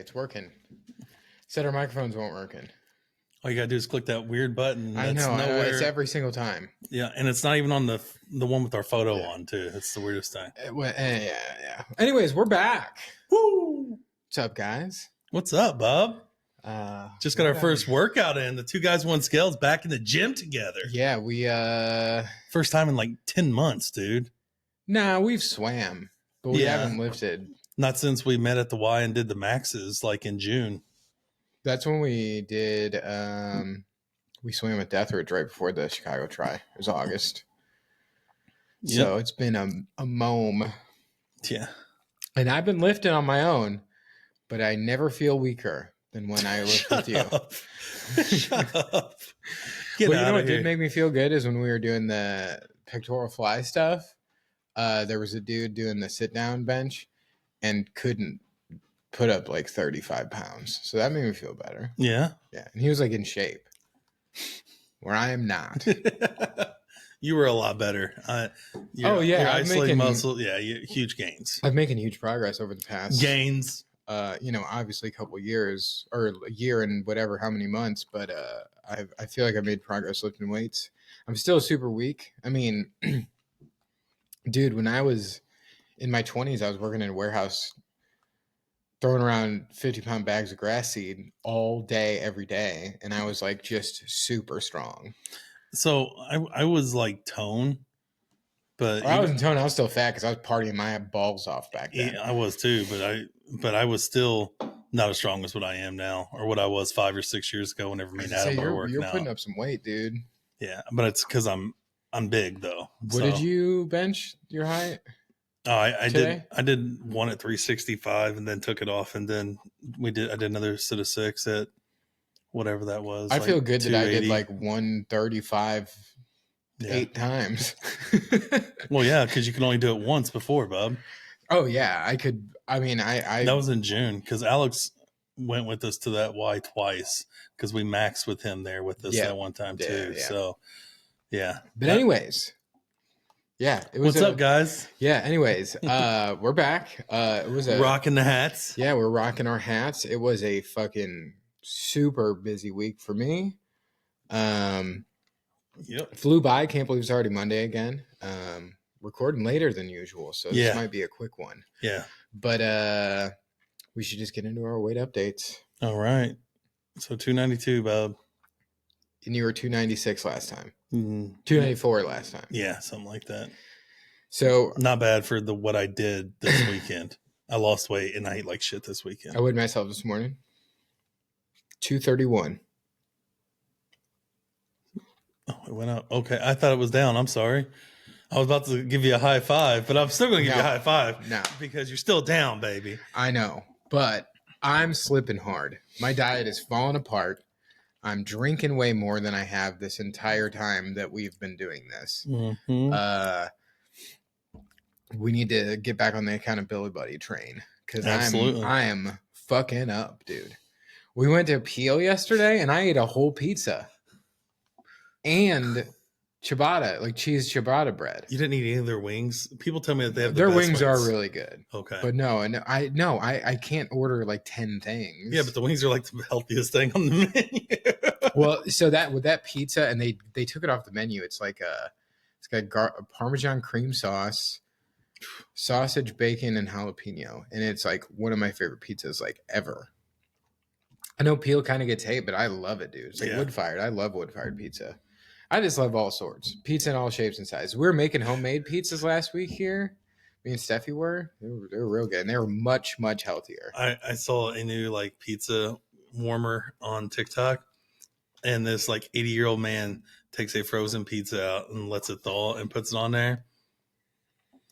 it's working. Said our microphones weren't working. All you gotta do is click that weird button. I know. It's every single time. Yeah, and it's not even on the one with our photo on too. It's the weirdest thing. Yeah. Anyways, we're back. Woo! What's up, guys? What's up, Bob? Just got our first workout in. The two guys, one scales, back in the gym together. Yeah, we first time in like 10 months, dude. Nah, we've swam, but we haven't lifted. Not since we met at the Y and did the maxes like in June. That's when we did we swam at Deathridge right before the Chicago Tri. It was August. Yep. So it's been a mome. Yeah. And I've been lifting on my own, but I never feel weaker than when I lift with you. Shut up. Get out of here. Did make me feel good is when we were doing the pectoral fly stuff. There was a dude doing the sit down bench and couldn't put up like 35 pounds. So that made me feel better. Yeah. Yeah. And he was like in shape where I am not. You were a lot better. Your isolating muscle. Yeah. Huge gains. I'm making huge progress over the past gains. Obviously a couple of years or a year and whatever, how many months, but I feel like I made progress lifting weights. I'm still super weak. I mean, dude, when I was in my 20s, I was working in a warehouse throwing around 50-pound bags of grass seed all day, every day. And I was like just super strong. So I was like tone, but I wasn't tone. I was still fat because I was partying my balls off back then. Yeah, I was too, but I was still not as strong as what I am now, or what I was 5 or 6 years ago. Whenever me and Adam were working out. You're putting up some weight, dude. Yeah, but it's because I'm big though. What did you bench your height? Oh, I did one at 365 and then took it off, and then I did another set of 6 at whatever that was. I feel good that I did like 135 8 times. Well, yeah, because you can only do it once before, Bob. Oh yeah, I could. I mean, I that was in June because Alex went with us to that Y twice because we maxed with him there with us that one time too. Yeah. So yeah. But anyways. Yeah. What's up, guys? Yeah. Anyways, we're back. It was rocking the hats. Yeah, we're rocking our hats. It was a fucking super busy week for me. Flew by. Can't believe it's already Monday again. Recording later than usual, so this might be a quick one. Yeah. But we should just get into our weight updates. All right. So 292, Bob. And you were 296 last time. Mm-hmm. 294 last time. Yeah, something like that. So not bad for what I did this weekend. I lost weight and I ate like shit this weekend. I weighed myself this morning. 231. Oh, it went up. Okay, I thought it was down. I'm sorry. I was about to give you a high five, but I'm still going to give you a high five. No. Because you're still down, baby. I know, but I'm slipping hard. My diet is falling apart. I'm drinking way more than I have this entire time that we've been doing this. Mm-hmm. We need to get back on the accountability buddy train because I am fucking up, dude. We went to Peel yesterday and I ate a whole pizza and ciabatta, like cheese ciabatta bread. You didn't eat any of their wings? People tell me that they have their wings are really good. Okay. But I can't order like 10 things. Yeah, but the wings are like the healthiest thing on the menu. Well, so that with that pizza, and they took it off the menu. It's like it's got Parmesan cream sauce, sausage, bacon, and jalapeno, and it's like one of my favorite pizzas like ever. I know Peel kind of gets hate, but I love it, dude. It's like wood fired. I love wood fired pizza. I just love all sorts. Pizza in all shapes and sizes. We were making homemade pizzas last week here. Me and Steffi were. They were real good. And they were much, much healthier. I saw a new like pizza warmer on TikTok. And this like 80-year-old man takes a frozen pizza out and lets it thaw and puts it on there.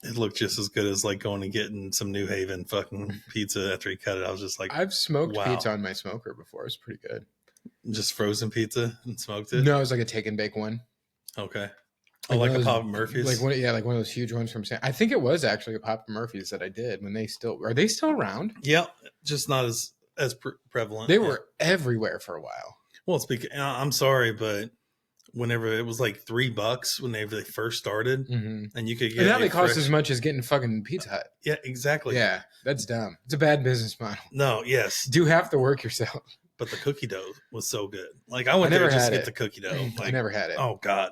It looked just as good as like going and getting some New Haven fucking pizza after he cut it. I was just like, I've smoked pizza on my smoker before. It's pretty good. Just frozen pizza and smoked it? No, it was like a take and bake one. Okay. Like a Papa Murphy's? Like one of those huge ones from I think it was actually a Papa Murphy's that I did when are they still around? Yeah, just not as prevalent. They were everywhere for a while. Well, I'm sorry, but whenever it was like $3 whenever they first started, and you could get. And now they cost as much as getting fucking Pizza Hut. Yeah, exactly. Yeah, that's dumb. It's a bad business model. No, yes. Do have to work yourself. But the cookie dough was so good. Like I went there just to get the cookie dough. Like, I never had it. Oh God.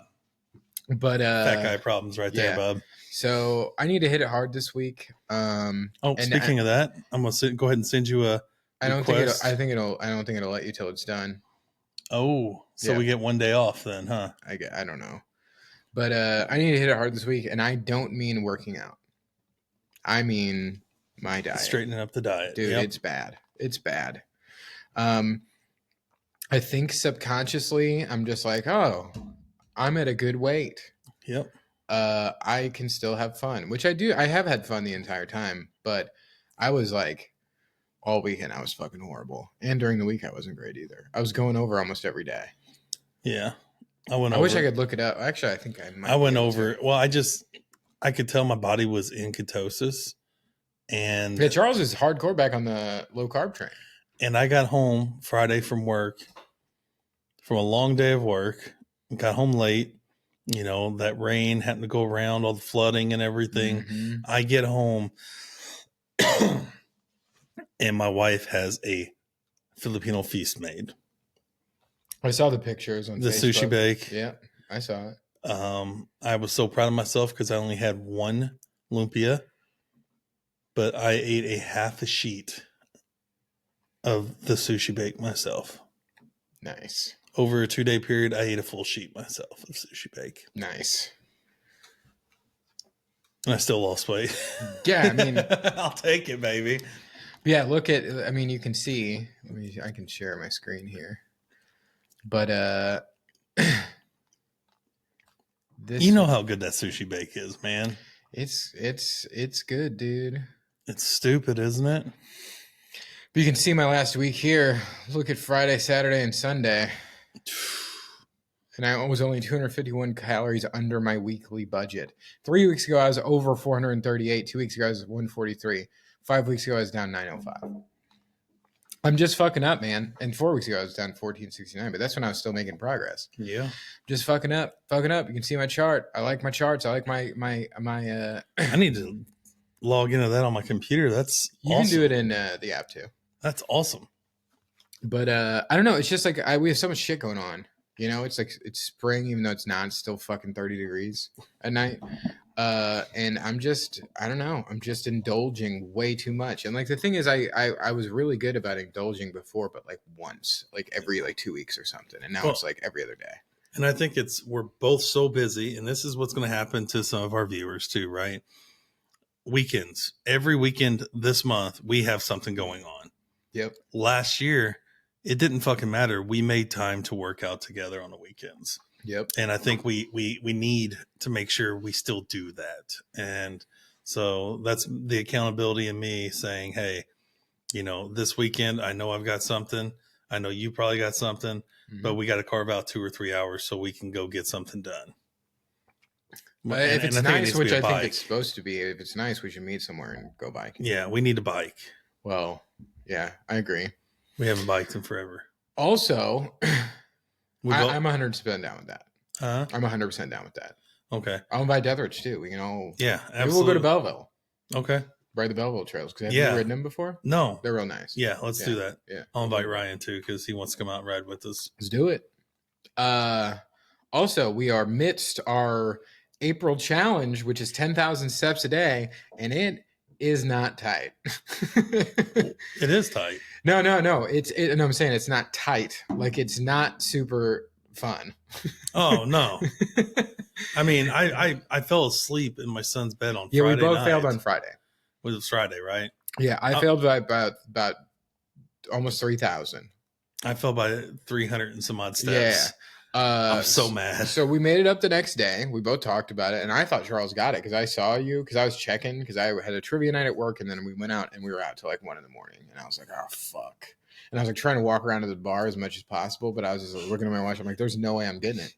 But fat guy problems right there, bub. So I need to hit it hard this week. Speaking of that, I'm gonna go ahead and send you a. I don't think it'll let you till it's done. Oh, so we get one day off then, huh? I don't know, but I need to hit it hard this week, and I don't mean working out. I mean my diet. Straightening up the diet, dude. Yep. It's bad. It's bad. I think subconsciously I'm just like, oh, I'm at a good weight. Yep. I can still have fun, which I do. I have had fun the entire time, but I was like, all weekend I was fucking horrible, and during the week I wasn't great either. I was going over almost every day. Yeah, I wish I could look it up. Actually, I think I might. I went over. Well, I could tell my body was in ketosis, and Charles is hardcore back on the low carb train. And I got home Friday from work, from a long day of work. Got home late. You know, that rain happened to go around, all the flooding and everything. Mm-hmm. I get home, and my wife has a Filipino feast made. I saw the pictures on the Facebook. Sushi bake. Yeah, I saw it. I was so proud of myself because I only had one lumpia, but I ate a half a sheet of the sushi bake myself. Nice. Over a 2-day period, I ate a full sheet myself of sushi bake. Nice. And I still lost weight. Yeah, I mean, I'll take it, baby. Yeah, look at. I mean, you can see. I can share my screen here. But this. You know how good that sushi bake is, man. It's good, dude. It's stupid, isn't it? But you can see my last week here. Look at Friday, Saturday, and Sunday. And I was only 251 calories under my weekly budget. 3 weeks ago, I was over 438. 2 weeks ago, I was 143. 5 weeks ago, I was down 905. I'm just fucking up, man. And 4 weeks ago, I was down 1469. But that's when I was still making progress. Yeah. Just fucking up. You can see my chart. I like my charts. I like my. I need to log into that on my computer. That's you awesome. Can do it in the app too. That's awesome. But I don't know. It's just like we have so much shit going on. You know, it's like it's spring, even though it's not. It's still fucking 30 degrees at night. And I don't know. I'm just indulging way too much. And like the thing is, I was really good about indulging before, but like once, like every 2 weeks or something. And now it's like every other day. And I think we're both so busy, and this is what's going to happen to some of our viewers too, right? Weekends. Every weekend this month, we have something going on. Yep. Last year, it didn't fucking matter. We made time to work out together on the weekends. Yep. And I think we need to make sure we still do that. And so that's the accountability in me saying, hey, you know, this weekend, I know I've got something. I know you probably got something, but we got to carve out 2 or 3 hours so we can go get something done. If it's nice, which I think it's supposed to be, if it's nice, we should meet somewhere and go biking. Yeah, we need a bike. Well, yeah, I agree. We haven't biked in forever. Also, I'm 100% down with that. Uh-huh. I'm 100% down with that. Okay. I'll invite Deathridge too. We can all. Yeah, absolutely. Maybe we'll go to Belleville. Okay. Ride the Belleville trails. Because have you ridden them before? No. They're real nice. Yeah, let's do that. Yeah. I'll invite Ryan too because he wants to come out and ride with us. Let's do it. Also, we are amidst our April challenge, which is 10,000 steps a day, and it is not tight. It is tight. No. No, I'm saying it's not tight. Like it's not super fun. Oh no. I mean, I fell asleep in my son's bed on Friday. Yeah, we both night. failed on Friday. It was Friday, right? Yeah, I failed by about almost 3,000. I fell by 300 and some odd steps. Yeah. I'm so mad. So we made it up the next day. We both talked about it, and I thought Charles got it because I saw you because I was checking because I had a trivia night at work, and then we went out and we were out till like 1 a.m. and I was like, oh fuck. And I was like trying to walk around to the bar as much as possible, but I was just looking at my watch. I'm like, there's no way I'm getting it.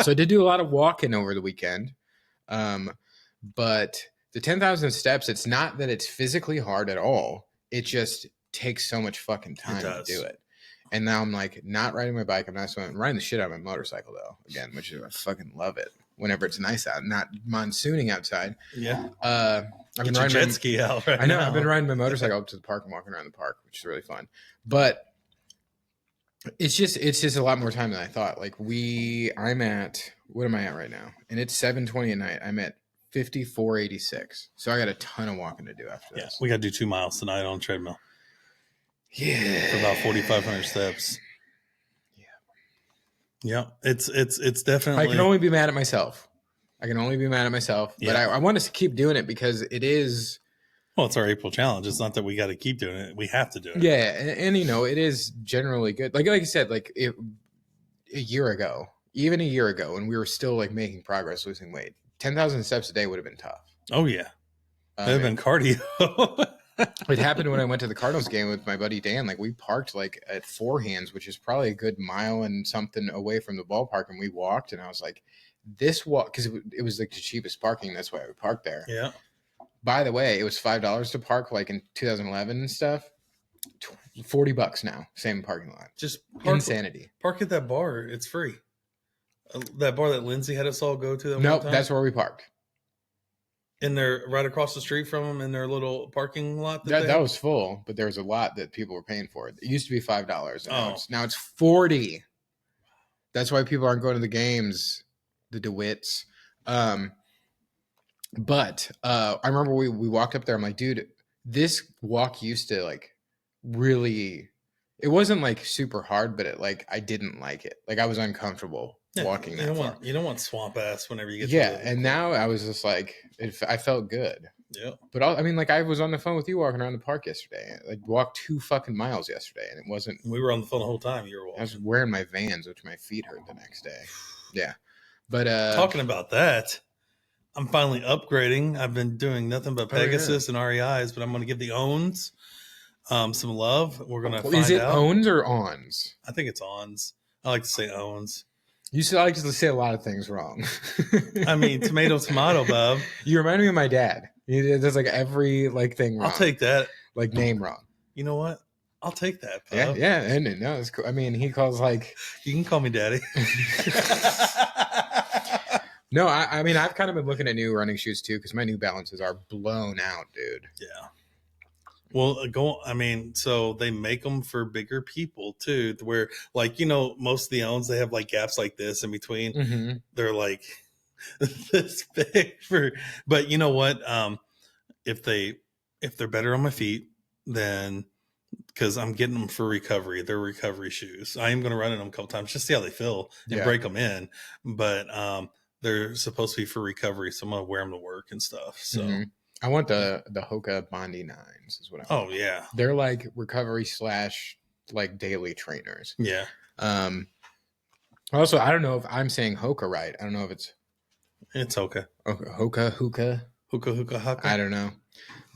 So I did do a lot of walking over the weekend. But the 10,000 steps, it's not that it's physically hard at all. It just takes so much fucking time to do it. And now I'm like not riding my bike. I'm not swimming. I'm riding the shit out of my motorcycle though. Again, which is I fucking love it. Whenever it's nice out, not monsooning outside. Yeah. I've Get been your riding jet my, ski out right I know now. I've been riding my motorcycle up to the park and walking around the park, which is really fun. But it's just a lot more time than I thought. Like I'm at what am I at right now? And it's 7:20 at night. I'm at 54.86. So I got a ton of walking to do after Yeah, this. we got to do 2 miles tonight on treadmill. Yeah, For about 4,500 steps. Yeah, it's definitely. I can only be mad at myself. But Yeah. I want us to keep doing it because it is. Well, it's our April challenge. It's not that we got to keep doing it; we have to do it. Yeah, and you know, it is generally good. Like you said, like a year ago, even a year ago, when we were still like making progress, losing weight, 10,000 steps a day would have been tough. Oh yeah, that'd have been cardio. It happened when I went to the Cardinals game with my buddy Dan. Like we parked like at Four Hands, which is probably a good mile and something away from the ballpark, and we walked. And I was like, "This walk," because it was like the cheapest parking. That's why we parked there. Yeah. By the way, it was $5 to park, like in 2011 and stuff. $40 now, same parking lot. Just park, insanity. Park at that bar; it's free. That bar that Lindsay had us all go to. Nope, that's where we parked. And they're right across the street from them in their little parking lot. That was full, but there was a lot that people were paying for it. It used to be $5. Now it's $40. That's why people aren't going to the games. The DeWitts. But I remember we walked up there. I'm like, dude, this walk used to like really. It wasn't like super hard, but I didn't like it. Like I was uncomfortable walking that far. You don't want swamp ass whenever you get. Yeah, and now I was just like, I felt good. Yeah, but I mean, like I was on the phone with you walking around the park yesterday. Like walked 2 fucking miles yesterday, and it wasn't. We were on the phone the whole time. You were walking. I was wearing my Vans, which my feet hurt the next day. Yeah, but talking about that, I'm finally upgrading. I've been doing nothing but Pegasus and REIs, but I'm going to give the Owns some love. We're going to find out. Is it Owns or Ons? I think it's Ons. I like to say Owns. You like to say a lot of things wrong. I mean, tomato, bub. You remind me of my dad. There's like every thing wrong. I'll take that. Like name wrong. You know what? I'll take that, bub. Yeah, and no, it's cool. I mean, he calls You can call me daddy. No, I mean, I've kind of been looking at new running shoes too because my New Balances are blown out, dude. Yeah. Well, so they make them for bigger people too, where most of the Owns, they have like gaps like this in between. Mm-hmm. They're like this big but you know what? If they're better on my feet, then because I'm getting them for recovery, they're recovery shoes. I am going to run in them a couple times, just see how they feel and break them in. But they're supposed to be for recovery, so I'm going to wear them to work and stuff. So I want the Hoka Bondi 9s is what I want. Oh yeah. They're like recovery / like daily trainers. Yeah. Also, I don't know if I'm saying Hoka right. I don't know if it's Hoka. Okay, Hoka. I don't know.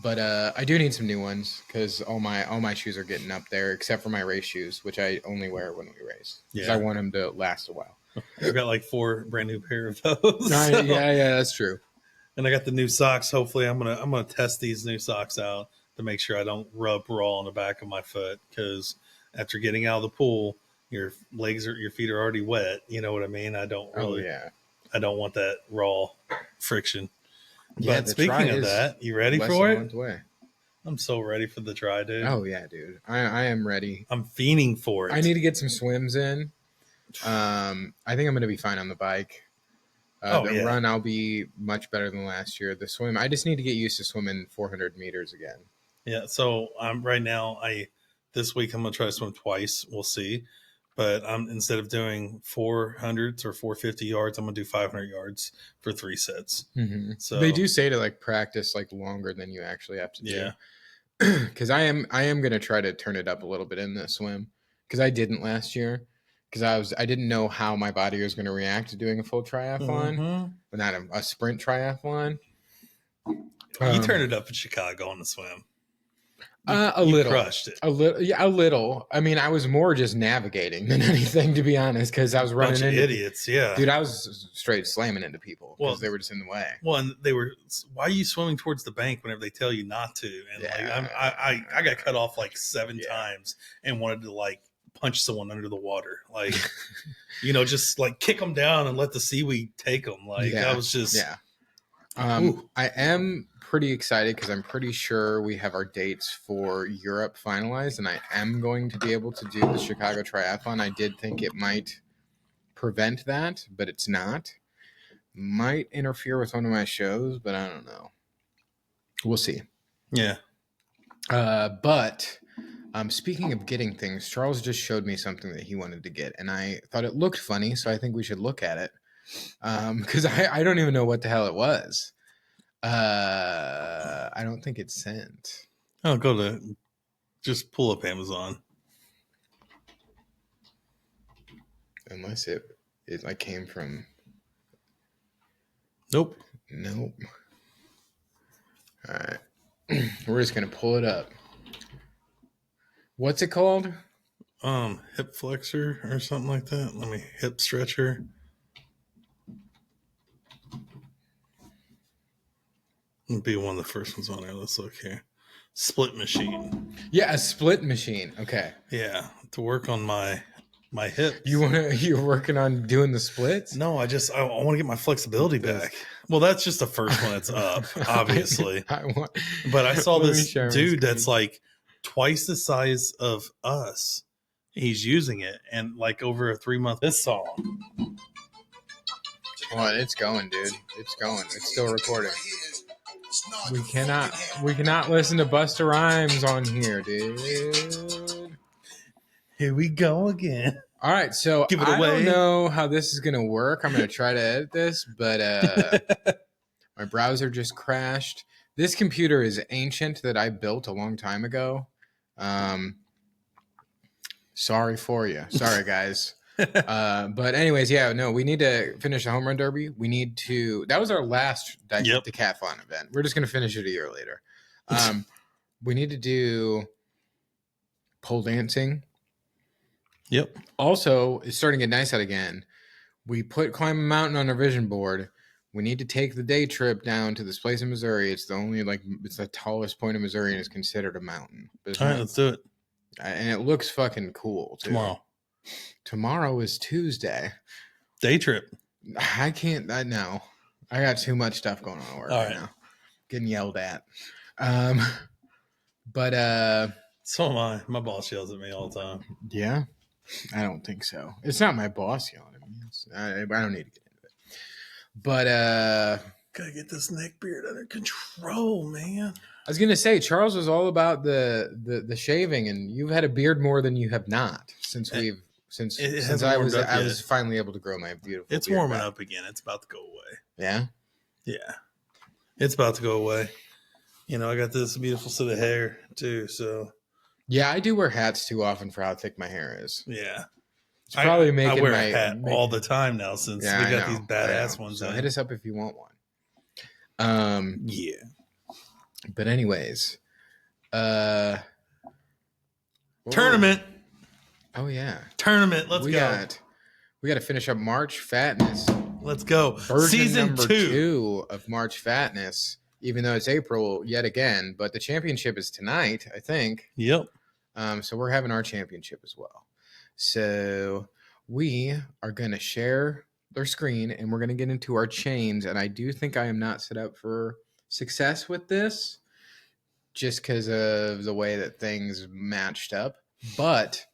But I do need some new ones because all my shoes are getting up there except for my race shoes, which I only wear when we race. Because I want them to last a while. I've got like 4 brand new pair of those. So. Yeah, that's true. And I got the new socks. Hopefully, I'm gonna test these new socks out to make sure I don't rub raw on the back of my foot. Because after getting out of the pool, your feet are already wet. You know what I mean? I don't really. Oh, yeah. I don't want that raw friction. Yeah, but speaking of that, you ready for it? I'm so ready for the try, dude. Oh yeah, dude. I am ready. I'm fiending for it. I need to get some swims in. I think I'm gonna be fine on the bike. Run, I'll be much better than last year. The swim, I just need to get used to swimming 400 meters again. Yeah. So right now, this week I'm gonna try to swim twice. We'll see. But instead of doing 400s or 450 yards, I'm gonna do 500 yards for 3 sets. Mm-hmm. So they do say to practice longer than you actually have to do. Yeah. Because I am gonna try to turn it up a little bit in the swim because I didn't last year because I didn't know how my body was gonna react to doing a full triathlon, but not a sprint triathlon. You turned it up in Chicago on the swim. A little. Crushed it. A little. Yeah, a little. I mean, I was more just navigating than anything, to be honest, because I was running into idiots. Yeah, dude, I was straight slamming into people because they were just in the way. Well, and they were. Why are you swimming towards the bank whenever they tell you not to? And I got cut off 7 times and wanted to punch someone under the water. Like, just like kick them down and let the seaweed take them. Like, that was just. Yeah. I am pretty excited because I'm pretty sure we have our dates for Europe finalized, and I am going to be able to do the Chicago Triathlon. I did think it might prevent that, but it's not. Might interfere with one of my shows, but I don't know. We'll see. Yeah. But speaking of getting things, Charles just showed me something that he wanted to get, and I thought it looked funny, so I think we should look at it. Because I don't even know what the hell it was. I don't think it's sent. I'll just pull up Amazon. Unless it like came from. Nope. All right. We're just gonna pull it up. What's it called? Hip flexor or something like that. Let me hip stretcher. It'll be one of the first ones on there. Let's look here. Split machine. Yeah, a split machine. Okay. Yeah, to work on my hips. You're working on doing the splits? No, I want to get my flexibility back. Well, that's just the first one that's up, obviously. But I saw this dude that's like twice the size of us. He's using it, and like over a 3-month. This song. Well, it's going, dude. It's going. It's still recording. We cannot listen to Busta Rhymes on here, dude. Here we go again. All right, so Give it I away. don't know how this is gonna work. I'm gonna try to edit this, but my browser just crashed. This computer is ancient that I built a long time ago. Sorry for you. Sorry, guys. But anyways, we need to finish the home run derby. We need to. That was our last decathlon event. We're just gonna finish it a year later. We need to do pole dancing. Yep. Also, it's starting to get nice out again. We put climb a mountain on our vision board. We need to take the day trip down to this place in Missouri. It's the tallest point in Missouri and is considered a mountain. All right, let's do it. And it looks fucking cool too. Tomorrow is Tuesday. Day trip. I can't. No, I got too much stuff going on at work right now. Getting yelled at. But so am I. My boss yells at me all the time. Yeah. I don't think so. It's not my boss yelling at me. I don't need to get into it. But gotta get this neck beard under control, man. I was gonna say Charles was all about the shaving, and you've had a beard more than you have not since I was finally able to grow my beautiful. It's warming up again. It's about to go away. Yeah. Yeah. It's about to go away. I got this beautiful set of hair too, so. Yeah, I do wear hats too often for how thick my hair is. Yeah. It's probably making I wear a hat all the time now since we got these badass ones. So hit us up if you want one. Yeah. But anyways, tournament. Oh yeah. Tournament. Let's go. We got to finish up March Fatness. Let's go. Season number 2 of March Fatness. Even though it's April yet again, but the championship is tonight, I think. Yep. So we're having our championship as well. So we are going to share their screen, and we're going to get into our chains. And I do think I am not set up for success with this, just because of the way that things matched up. But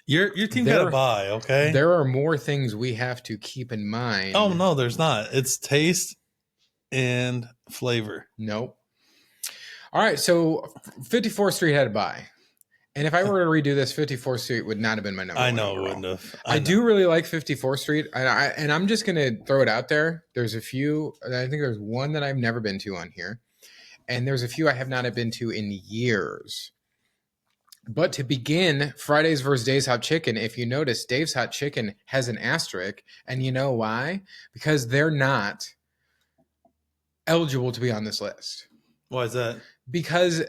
your team got to buy, okay? There are more things we have to keep in mind. Oh no, there's not. It's taste and flavor. Nope. All right, so 54th Street had to buy. And if I were to redo this, 54th Street would not have been my number one. I know overall. It wouldn't have. I do really like 54th Street. And I'm just going to throw it out there. There's a few. I think there's one that I've never been to on here. And there's a few I have not been to in years. But to begin, Fridays versus Dave's Hot Chicken, if you notice, Dave's Hot Chicken has an asterisk. And you know why? Because they're not eligible to be on this list. Why is that? Because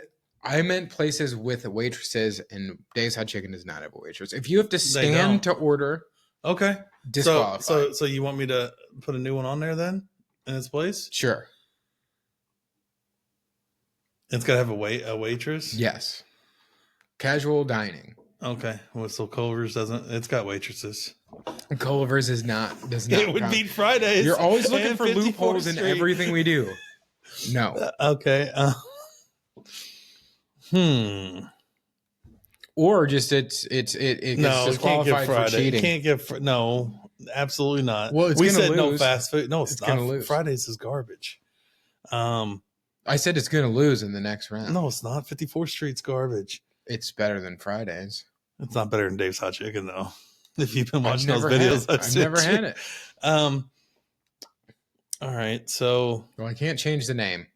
I meant places with waitresses, and Dave's Hot Chicken does not have a waitress. If you have to stand to order, okay, disqualified. So you want me to put a new one on there then in its place? Sure. It's got to have a waitress? Yes. Casual dining. Okay. Well, so Culver's doesn't. It's got waitresses. Culver's does not It would count. beat Fridays. You're always looking and for 54th loopholes in Street. everything we do. No. Okay. Or just it gets No, you can't give disqualified for Friday. cheating. You can't give no, absolutely not. Well, it's we gonna said no lose. fast food. No, it's gonna not. lose. Fridays is garbage. I said it's going to lose in the next round. No, it's not. 54th Street's garbage. It's better than Fridays. It's not better than Dave's Hot Chicken though. If you've been watching those I've videos, I've never had it. All right, so Well, I can't change the name.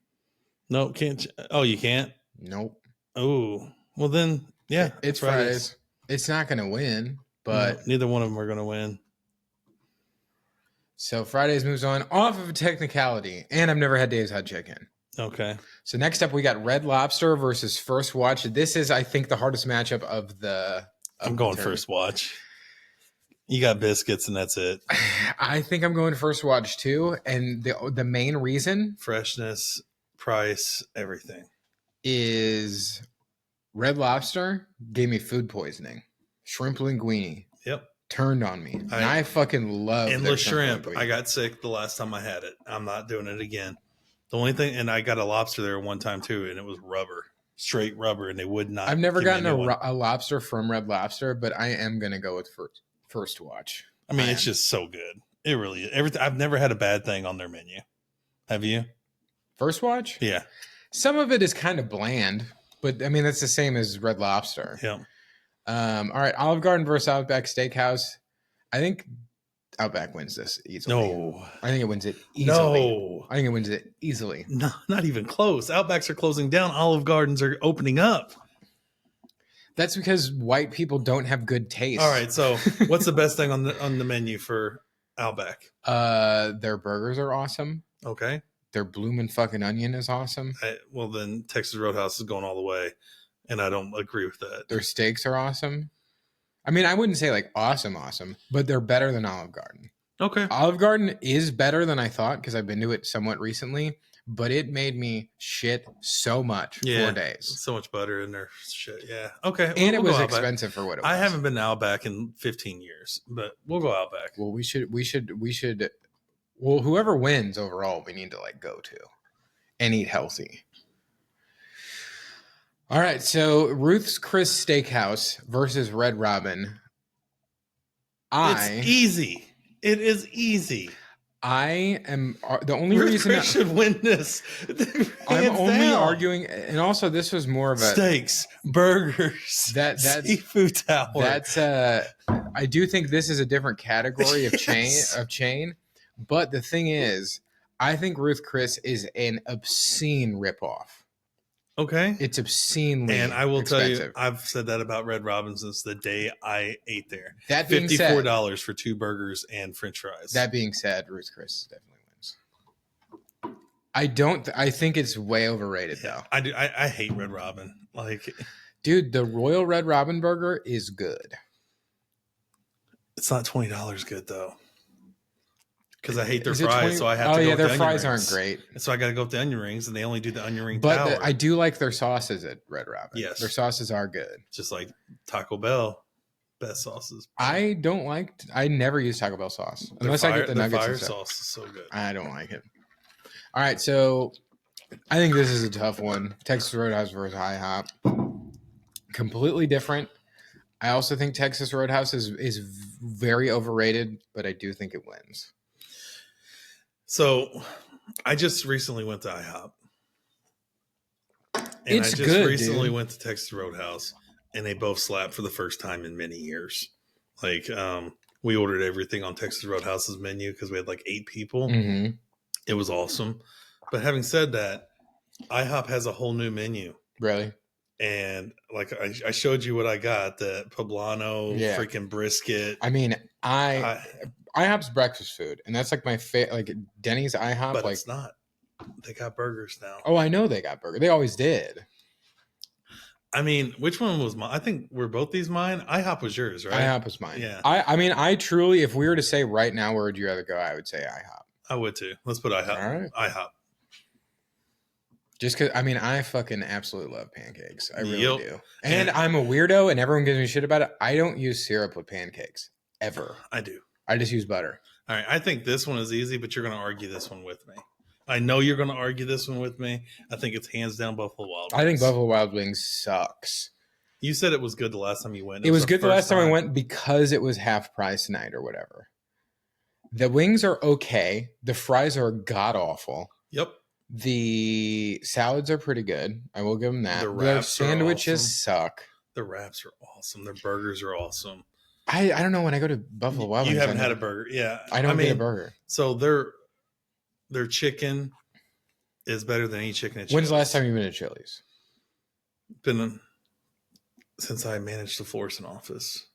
no, can't. Oh, you can't. Nope. Oh, well then, yeah, It's Fridays. It's not going to win, but no, neither one of them are going to win. So Fridays moves on off of a technicality, and I've never had Dave's Hot Chicken. Okay. So next up, we got Red Lobster versus First Watch. This is, I think, the hardest matchup of the. I'm going First Watch. You got biscuits, and that's it. I think I'm going First Watch too, and the main reason Freshness, price, everything is Red Lobster gave me food poisoning. Shrimp linguine. Yep. Turned on me. And I fucking love endless shrimp. I got sick the last time I had it. I'm not doing it again. The only thing, and I got a lobster there one time too, and it was rubber, straight rubber, and they would not. I've never gotten a lobster from Red Lobster, but I am going to go with First Watch. I mean, it's just so good. It really is. Everything. I've never had a bad thing on their menu. Have you? First Watch? Yeah. Some of it is kind of bland, but I mean, that's the same as Red Lobster. Yeah. All right. Olive Garden versus Outback Steakhouse. I think Outback wins this easily. No. I think it wins it easily. No. I think it wins it easily. No, not even close. Outbacks are closing down. Olive Gardens are opening up. That's because white people don't have good taste. All right. So what's the best thing on the menu for Outback? Their burgers are awesome. Okay. Their bloomin' fucking onion is awesome. Well, then Texas Roadhouse is going all the way, and I don't agree with that. Their steaks are awesome. I mean, I wouldn't say like awesome, but they're better than Olive Garden. Okay. Olive Garden is better than I thought because I've been to it somewhat recently, but it made me shit so much 4 days. So much butter in their shit. Yeah. Okay. And it was expensive for what it was. I haven't been to Outback in 15 years, but we'll go Outback. Well, we should. Well, whoever wins overall, we need to like go to and eat healthy. All right, so Ruth's Chris Steakhouse versus Red Robin. It's easy. It is easy. I am the only Ruth reason Chris should win this. I'm only arguing, and also this was more of a steaks, burgers, that's seafood tower. That's I do think this is a different category of chain. But the thing is, I think Ruth Chris is an obscene ripoff. Okay. It's obscenely And I will expensive. tell you, I've said that about Red Robin since the day I ate there. That being said, $54 for 2 burgers and french fries. That being said, Ruth Chris definitely wins. I think it's way overrated though. I do. I hate Red Robin. Like, dude, the Royal Red Robin burger is good. It's not $20 good though. Because I hate their fries, so I have to go with the onion their fries rings. Aren't great. So I got to go with the onion rings, and they only do the onion ring But tower. I do like their sauces at Red Robin. Yes. Their sauces are good. Just like Taco Bell, best sauces. I never use Taco Bell sauce. Unless I get the nuggets. Fire and stuff. sauce is so good. I don't like it. All right, so I think this is a tough one. Texas Roadhouse versus IHOP. Completely different. I also think Texas Roadhouse is very overrated, but I do think it wins. So, I just recently went to IHOP. And it's I just good, recently dude. went to Texas Roadhouse, and they both slapped for the first time in many years. Like, we ordered everything on Texas Roadhouse's menu because we had like 8 people. Mm-hmm. It was awesome. But having said that, IHOP has a whole new menu. Really? And like I showed you what I got, the poblano freaking brisket. I mean, IHOP's breakfast food, and that's like my favorite. Like Denny's IHOP, but like it's not. They got burgers now. Oh, I know they got burgers. They always did. I mean, which one was mine? I think were both these mine. IHOP was yours, right? IHOP was mine. Yeah. I mean, I truly, if we were to say right now, where would you rather go? I would say IHOP. I would too. Let's put IHOP. All right. IHOP. Just because, I mean, I fucking absolutely love pancakes. I really Yep. do. And I'm a weirdo, and everyone gives me shit about it. I don't use syrup with pancakes ever. I do. I just use butter. All right. I think this one is easy, but you're going to argue this one with me. I know you're going to argue this one with me. I think it's hands down Buffalo Wild Wings. I think Buffalo Wild Wings sucks. You said it was good the last time you went. It was good the last time I went because it was half price night or whatever. The wings are okay. The fries are god awful. Yep. The salads are pretty good. I will give them that. The sandwiches suck. The wraps are awesome. Their burgers are awesome. I don't know when I go to Buffalo Wild Wings. You haven't had a burger. Yeah. I don't get a burger. So their chicken is better than any chicken at Chili's. When's the last time you've been to Chili's? Been since I managed the Florissant office.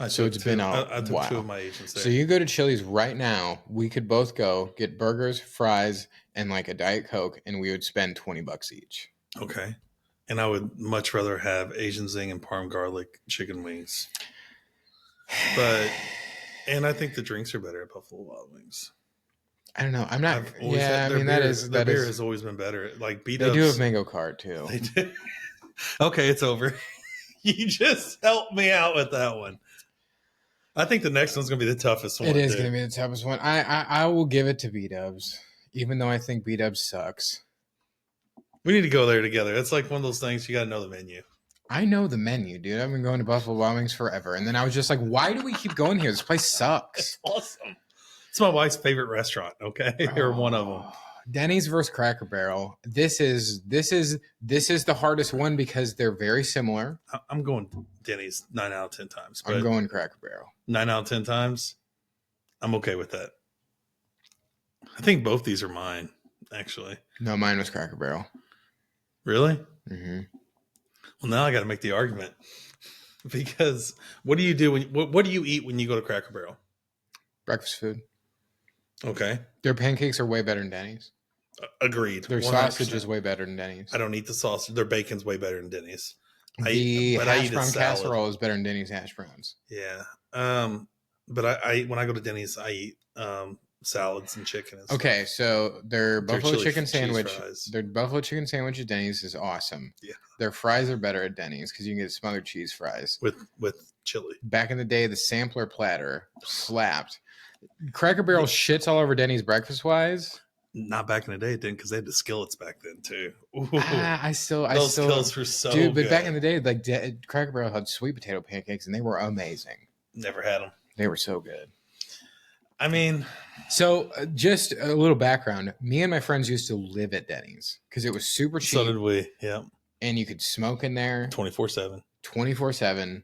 So it's been out. I took 2 of my agents there. So you go to Chili's right now. We could both go get burgers, fries, and like a Diet Coke, and we would spend $20 each. Okay. And I would much rather have Asian Zing and Parm garlic chicken wings. And I think the drinks are better at Buffalo Wild Wings. I don't know. I'm not. Yeah, I mean their beer has always been better. Like they do have mango cart too. They do. Okay, it's over. You just helped me out with that one. I think the next one's going to be the toughest one. It is going to be the toughest one. I will give it to B-Dubs, even though I think B-Dubs sucks. We need to go there together. It's like one of those things you got to know the menu. I know the menu, dude. I've been going to Buffalo Wild Wings forever. And then I was just like, why do we keep going here? This place sucks. It's awesome. It's my wife's favorite restaurant, okay? Or one of them. Denny's versus Cracker Barrel. This is the hardest one because they're very similar. I'm going Denny's 9 out of 10 times. I'm going Cracker Barrel. 9 out of 10 times? I'm okay with that. I think both these are mine, actually. No, mine was Cracker Barrel. Really? Mm-hmm. Well, now I got to make the argument. Because what do you do what do you eat when you go to Cracker Barrel? Breakfast food. Okay. Their pancakes are way better than Denny's. Agreed. Their 100%. Sausage is way better than Denny's. I don't eat the sausage. Their bacon's way better than Denny's. The hash brown casserole is better than Denny's hash browns. Yeah. But I when I go to Denny's, I eat salads and chicken. And okay, so their buffalo chicken sandwich, fries. Their buffalo chicken sandwich at Denny's is awesome. Yeah. Their fries are better at Denny's because you can get smothered cheese fries with chili. Back in the day, the sampler platter slapped. Cracker Barrel shits all over Denny's breakfast wise. Not back in the day, it didn't, because they had the skillets back then too. I still skillets were so dude. But good. back in the day, like Cracker Barrel had sweet potato pancakes, and they were amazing. Never had them. They were so good. I mean, so just a little background. Me and my friends used to live at Denny's because it was super cheap. So did we. Yeah. And you could smoke in there 24/7. 24/7.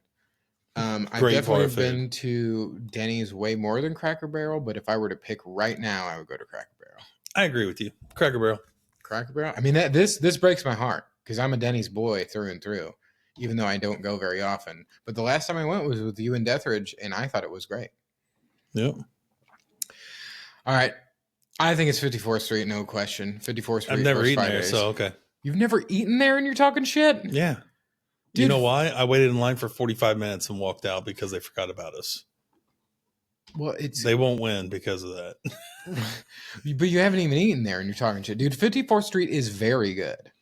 I've definitely been to Denny's way more than Cracker Barrel, but if I were to pick right now, I would go to Cracker Barrel. I agree with you. Cracker Barrel. Cracker Barrel. I mean, this breaks my heart because I'm a Denny's boy through and through, even though I don't go very often. But the last time I went was with you and Deathridge, and I thought it was great. Yep. All right. I think it's 54th Street, no question. 54th Street. I've never eaten there, so okay. You've never eaten there and you're talking shit? Yeah. Dude, you know why? I waited in line for 45 minutes and walked out because they forgot about us. Well, they won't win because of that. But you haven't even eaten there and you're talking shit. Dude, 54th Street is very good.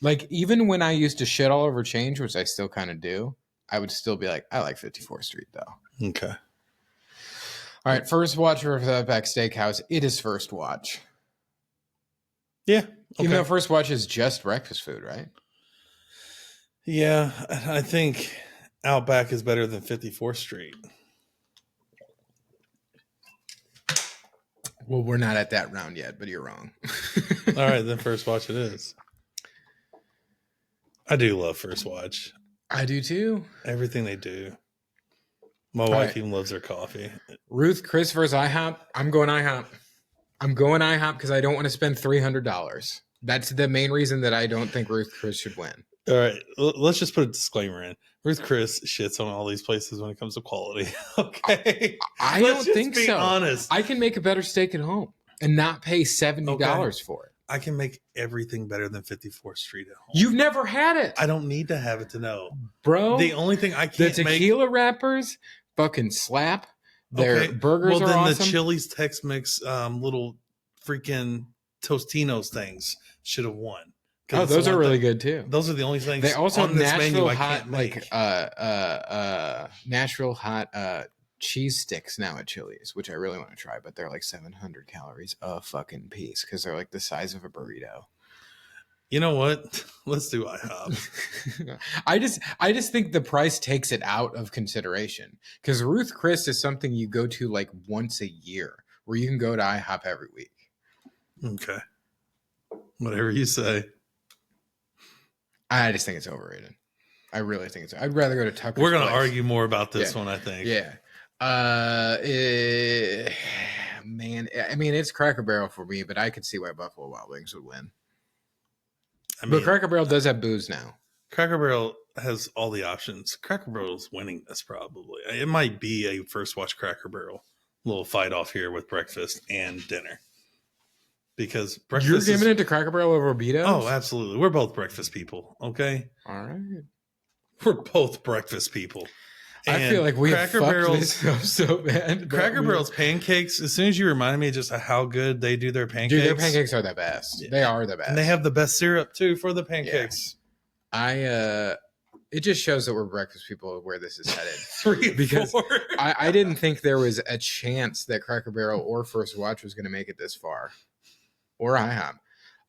Like, even when I used to shit all over change, which I still kind of do, I would still be like, I like 54th Street, though. Okay. All right, first watch for the Outback Steakhouse. It is first watch. Yeah. Okay. Even though first watch is just breakfast food, right? Yeah, I think Outback is better than 54th Street. Well, we're not at that round yet, but you're wrong. All right, then First Watch it is. I do love First Watch. I do too. Everything they do. My wife even loves their coffee. Ruth Chris versus IHOP. I'm going IHOP. I'm going IHOP because I don't want to spend $300. That's the main reason that I don't think Ruth Chris should win. All right, let's just put a disclaimer in. Ruth Chris shits on all these places when it comes to quality. Okay, I don't think so. Let's be honest. I can make a better steak at home and not pay $70 for it. I can make everything better than 54th Street at home. You've never had it. I don't need to have it to know, bro. The only thing I can't the tequila wrappers fucking slap. Their burgers are awesome. Well, then the Chili's Tex-Mex little freaking Tostinos things should have won. Oh, those are really good too. Those are the only things they also on this menu Nashville I hot can't make. Nashville hot cheese sticks now at Chili's, which I really want to try, but they're like 700 calories a fucking piece because they're like the size of a burrito. You know what? Let's do IHOP. I just think the price takes it out of consideration because Ruth Chris is something you go to like once a year, where you can go to IHOP every week. Okay, whatever you say. I just think it's overrated. I really think it's. I'd rather go to Tucker's. We're going to argue more about this one, I think. Yeah. Man, I mean, it's Cracker Barrel for me, but I could see why Buffalo Wild Wings would win. I mean, but Cracker Barrel does have booze now. Cracker Barrel has all the options. Cracker Barrel's winning this probably. It might be a first watch Cracker Barrel little fight off here with breakfast and dinner. Because breakfast You're giving it to Cracker Barrel over Betos? Oh, absolutely. We're both breakfast people, okay? All right. We're both breakfast people. And I feel like we have fucked this up so bad. Cracker Barrel's pancakes, as soon as you reminded me just how good they do their pancakes. Dude, their pancakes are the best. Yeah. They are the best. And they have the best syrup, too, for the pancakes. Yeah. It just shows that we're breakfast people where this is headed. 3 because 4. I didn't think there was a chance that Cracker Barrel or First Watch was going to make it this far. Or IHOP.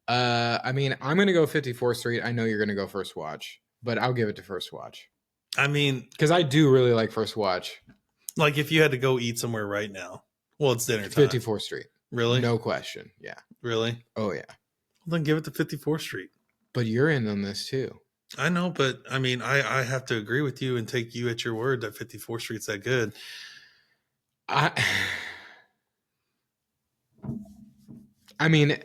I mean, I'm going to go 54th Street. I know you're going to go First Watch, but I'll give it to First Watch. I mean, because I do really like First Watch. Like if you had to go eat somewhere right now, well, it's dinner time. 54th Street. Really? No question. Yeah. Really? Oh, yeah. Well, then give it to 54th Street. But you're in on this too. I know, but I mean, I have to agree with you and take you at your word that 54th Street's that good. I mean,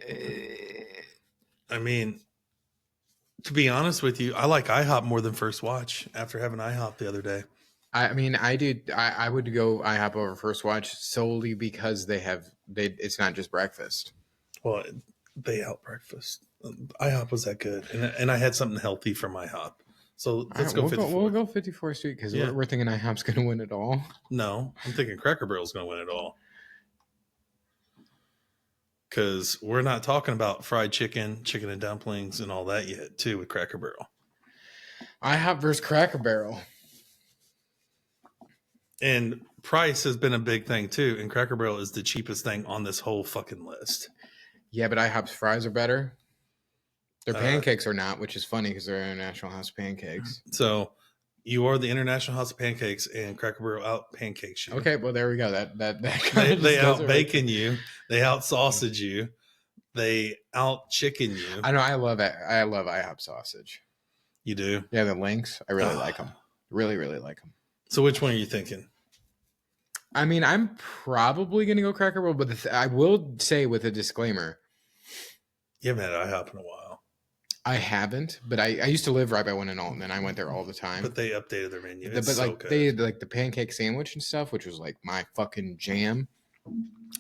to be honest with you, I like IHOP more than First Watch after having IHOP the other day. I mean, I would go IHOP over First Watch solely because it's not just breakfast. Well, they out breakfast. IHOP was that good, and I had something healthy from IHOP. So let's go 54th. We'll go 54th Street because we're thinking IHOP's going to win it all. No, I'm thinking Cracker Barrel's going to win it all. Because we're not talking about fried chicken and dumplings and all that yet, too, with Cracker Barrel. IHOP versus Cracker Barrel. And price has been a big thing, too. And Cracker Barrel is the cheapest thing on this whole fucking list. Yeah, but IHOP's fries are better. Their pancakes are not, which is funny because they're International House of Pancakes. So you are the International House of Pancakes, and Cracker Barrel out pancakes you. Okay, well there we go. That they out bacon you. They out sausage you. They out chicken you. I know. I love it. I love IHOP sausage. You do? Yeah, the links. I really like them. Really, really like them. So which one are you thinking? I mean, I'm probably going to go Cracker Barrel, but I will say with a disclaimer. You haven't had IHOP in a while. I haven't, but I used to live right by one in Alton, and I went there all the time. But they updated their menu. But so like good. they had like the pancake sandwich and stuff, which was like my fucking jam.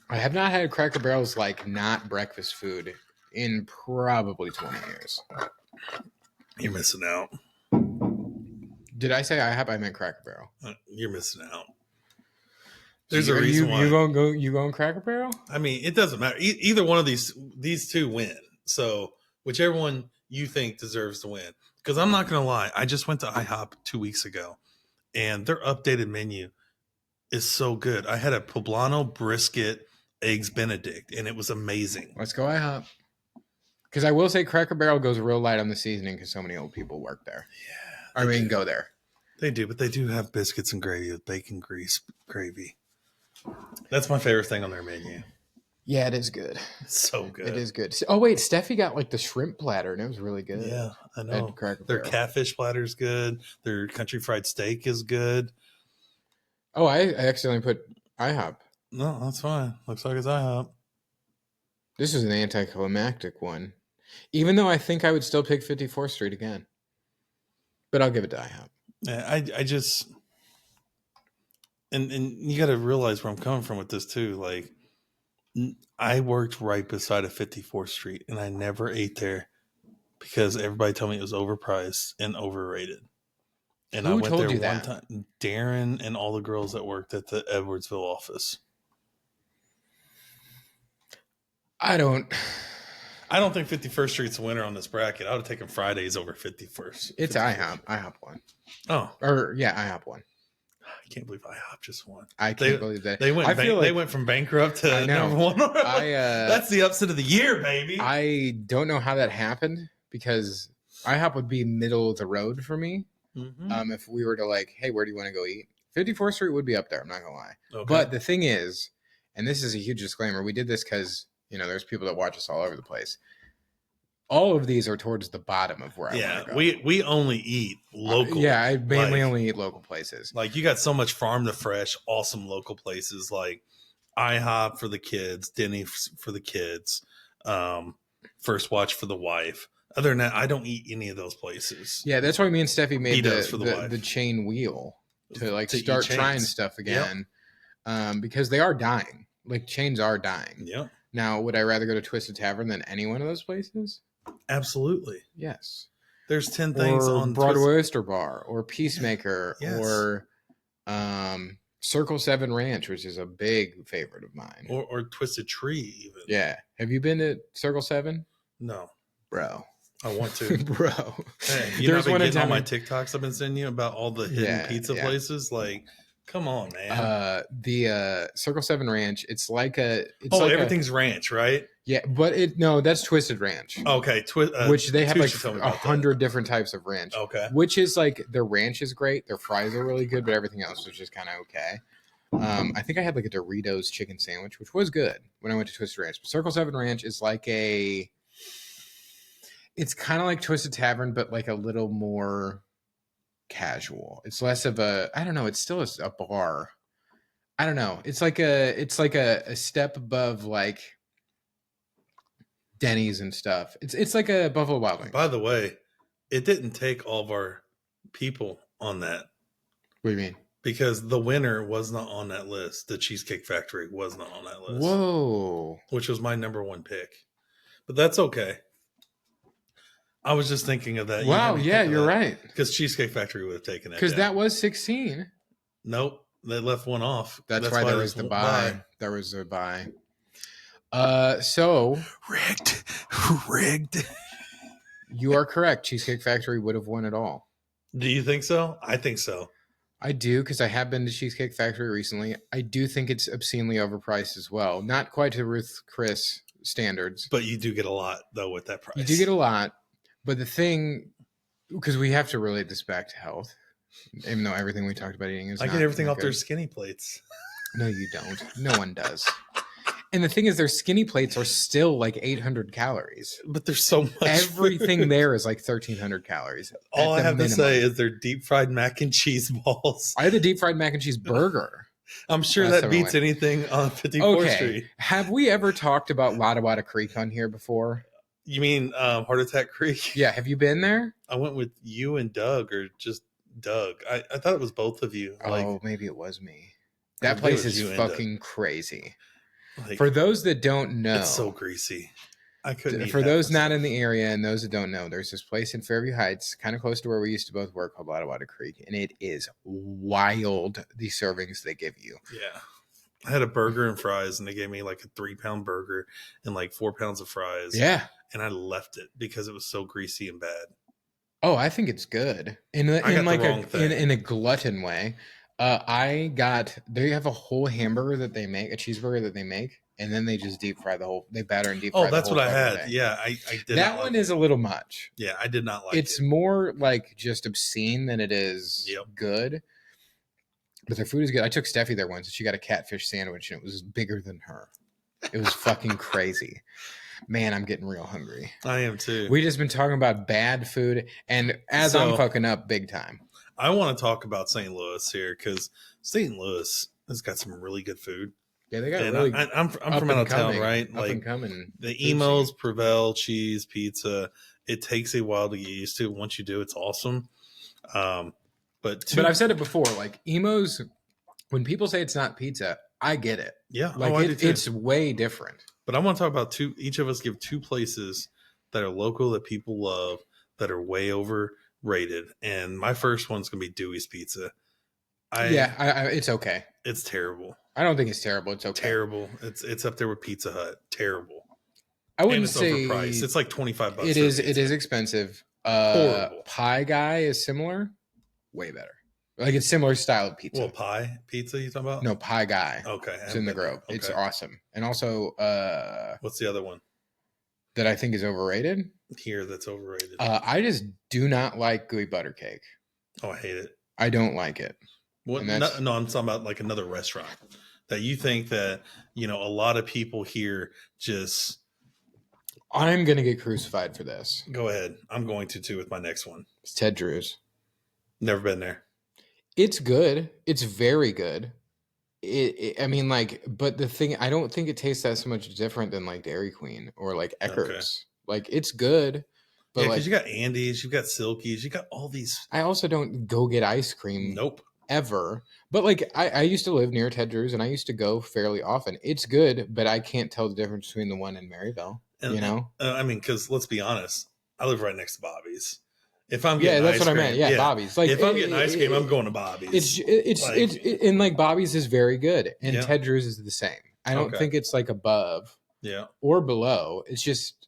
I have not had Cracker Barrel's like not breakfast food in probably 20 years. You're missing out. Did I say IHOP? I meant Cracker Barrel. You're missing out. There's a reason why. You going Cracker Barrel? I mean, it doesn't matter. Either one of these two win. So whichever one you think deserves to win. Because I'm not going to lie. I just went to IHOP 2 weeks ago, and their updated menu is so good. I had a poblano brisket eggs Benedict, and it was amazing. Let's go IHOP. Because I will say Cracker Barrel goes real light on the seasoning because so many old people work there. Yeah. I mean, go there. They do, but they do have biscuits and gravy with bacon grease gravy. That's my favorite thing on their menu. Yeah, it is good. It's so good. It is good. Oh, wait. Steffi got like the shrimp platter, and it was really good. Yeah, I know. Their catfish platter is good. Their country fried steak is good. Oh, I accidentally put IHOP. No, that's fine. Looks like it's IHOP. This is an anticlimactic one. Even though I think I would still pick 54th Street again. But I'll give it to IHOP. Yeah, I just... And you got to realize where I'm coming from with this, too. Like, I worked right beside a 54th Street, and I never ate there because everybody told me it was overpriced and overrated. And I went there one time. Darren and all the girls that worked at the Edwardsville office. I don't I don't think 51st Street's a winner on this bracket. I would have taken Fridays over 51st. It's 51st. IHOP one. Oh, Or yeah, IHOP one. I can't believe IHOP just won. I can't believe that. They went. They went from bankrupt to number one. That's the upset of the year, baby. I don't know how that happened because IHOP would be middle of the road for me. Mm-hmm. If we were to like, hey, where do you want to go eat? 54th Street would be up there. I'm not gonna lie. Okay. But the thing is, and this is a huge disclaimer, we did this because there's people that watch us all over the place. All of these are towards the bottom of where I want to go. We only eat local. I mainly only eat local places. Like you got so much farm to fresh, awesome local places like IHOP for the kids, Denny for the kids, First Watch for the wife. Other than that, I don't eat any of those places. Yeah, that's why me and Steffi made the the chain wheel to start eat trying chains. stuff again, because they are dying. Like chains are dying. Yeah. Now, would I rather go to Twisted Tavern than any one of those places? Absolutely. Yes. There's 10 things on Broadway Oyster Bar or Peacemaker or Circle 7 Ranch, which is a big favorite of mine. Or Twisted Tree even. Yeah. Have you been to Circle 7? No. Bro. I want to. Bro. Hey, you know I've been getting all my TikToks I've been sending you about all the hidden pizza places? Like, come on, man. The Circle 7 Ranch, it's like everything's ranch, right? Yeah, but that's Twisted Ranch. Okay, which they have like 100 different types of ranch. Okay, which is like their ranch is great, their fries are really good, but everything else is just kind of okay. I think I had like a Doritos chicken sandwich, which was good when I went to Twisted Ranch. But Circle 7 Ranch is like it's kind of like Twisted Tavern, but like a little more casual. It's less of I don't know. It's still a bar. I don't know. It's like a step above like Denny's and stuff. It's like a Buffalo Wild Wings. By the way, it didn't take all of our people on that. What do you mean? Because the winner was not on that list. The Cheesecake Factory was not on that list. Whoa. Which was my number one pick. But that's okay. I was just thinking of that. Wow, yeah, you're right. Because Cheesecake Factory would have taken it. Because that was 16. Nope. They left one off. That's why there was the buy. There was a buy. So rigged. You are correct. Cheesecake Factory would have won it all. Do you think so? I think so. I do, because I have been to Cheesecake Factory recently. I do think it's obscenely overpriced as well. Not quite to Ruth Chris standards. But you do get a lot, though, with that price. You do get a lot. But the thing, because we have to relate this back to health, even though everything we talked about eating is I get everything off their skinny plates. No, you don't. No one does. And the thing is, their skinny plates are still like 800 calories. But there's so much. Everything food. there is like 1,300 calories. All I have to say is their deep fried mac and cheese balls. I had a deep fried mac and cheese burger. I'm sure that beats anything on 54th Street. Have we ever talked about Lotta Wada Creek on here before? You mean Heart Attack Creek? Yeah. Have you been there? I went with you and Doug, or just Doug. I thought it was both of you. Oh, maybe it was me. That place is fucking crazy. Like, for those that don't know, it's so greasy. I couldn't. For those not in the area and those that don't know, there's this place in Fairview Heights, kind of close to where we used to both work, called Lotta Wada Creek, and it is wild, the servings they give you. Yeah. I had a burger and fries, and they gave me like a 3-pound burger and like 4 pounds of fries. Yeah. And I left it because it was so greasy and bad. Oh, I think it's good. In a glutton way. They have a whole hamburger that they make, a cheeseburger that they make, and then they just they batter and deep fry. Oh, that's what I had. Yeah, I did. That one is a little much. Yeah, I did not like it. It's more like just obscene than it is good. But their food is good. I took Steffi there once, and she got a catfish sandwich, and it was bigger than her. It was fucking crazy. Man, I'm getting real hungry. I am too. We just been talking about bad food, and I'm fucking up big time. I want to talk about St. Louis here, because St. Louis has got some really good food. Yeah, they got really. I'm from out of town, right? Up and coming. The Emos, Prevel, cheese, pizza. It takes a while to get used to. Once you do, it's awesome. But I've said it before. Like Emos, when people say it's not pizza, I get it. Yeah, like it's way different. But I want to talk about two. Each of us give 2 places that are local that people love, that are way overrated. And my first one's gonna be Dewey's Pizza. It's okay. It's terrible. I don't think it's terrible. It's okay. Terrible. It's up there with Pizza Hut. Terrible. I And wouldn't it's say overpriced. It's like $25 for a it pizza. is expensive. Horrible. Pie Guy is similar, way better. Like it's similar style of pizza. Well, pie pizza you talking about? No, Pie Guy. Okay. It's in the Grove. Okay. It's awesome. And also What's the other one that I think is overrated. here that's overrated? I just do not like gooey butter cake. Oh, I hate it. I don't like it. What? No, I'm talking about like another restaurant that you think that, a lot of people here just. I'm going to get crucified for this. Go ahead. I'm going to too with my next one. It's Ted Drew's. Never been there. It's good. It's very good. I mean, like, but the thing, I don't think it tastes that so much different than like Dairy Queen or like Eckert's. Okay. Like, it's good. But because you got Andy's, you've got Silky's, you got all these. I also don't go get ice cream. Nope. Ever. But like, I used to live near Ted Drew's and I used to go fairly often. It's good, but I can't tell the difference between the one in Maryville. I mean, because let's be honest, I live right next to Bobby's. If I'm getting that's what I meant. Yeah, Bobby's. Like, if I'm getting ice cream, I'm going to Bobby's. And like Bobby's is very good, and Ted Drew's is the same. I don't think it's like above, or below. It's just